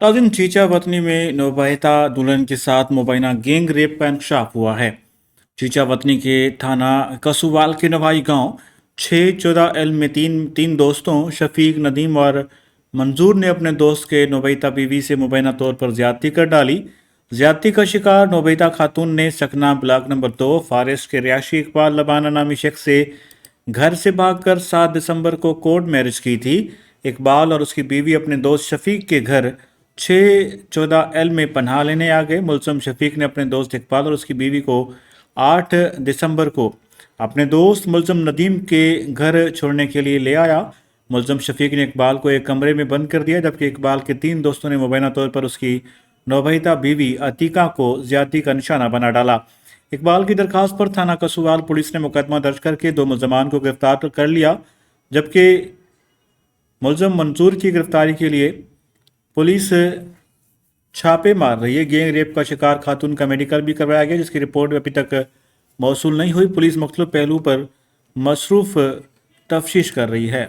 नाज़रीन, चीचा वतनी में नौबहता दुल्हन के साथ मुबैना गैंग रेप का इंकशाफ हुआ है। चीचा वतनी के थाना कसुवाल के नवाई गांव 614 एल में तीन तीन दोस्तों शफीक, नदीम और मंजूर ने अपने दोस्त के नौबहता बीवी से मुबैना तौर पर ज्यादती कर डाली। ज्यादती का शिकार नौबहता खातून ने सकना ब्लॉक नंबर 2 फॉरेस्ट के रिहायशी इकबाल लबाना नामी शख्स से घर से भागकर 7 दिसंबर को कोर्ट मैरिज की थी। इकबाल और उसकी बीवी अपने दोस्त शफीक के घर 614 एल में पनाह लेने आ गए। मुलज़म शफीक ने अपने दोस्त इकबाल और उसकी बीवी को 8 दिसंबर को अपने दोस्त मुलज़म नदीम के घर छोड़ने के लिए ले आया। मुलज़म शफीक ने इकबाल को एक कमरे में बंद कर दिया, जबकि इकबाल के तीन दोस्तों ने मुबैना तौर पर उसकी नौबहता बीवी अतीका को ज्यादती का निशाना बना डाला। इकबाल की दरखास्त पर थाना कसुवाल पुलिस ने मुकदमा दर्ज करके 2 मुलजमान को गिरफ्तार कर लिया, जबकि मुलज़म मंसूर की गिरफ्तारी के लिए पुलिस छापे मार रही है। गैंग रेप का शिकार खातून का मेडिकल भी करवाया गया, जिसकी रिपोर्ट अभी तक मौसूल नहीं हुई। पुलिस मुख्तलिफ पहलू पर मसरूफ़ तफ्तीश कर रही है।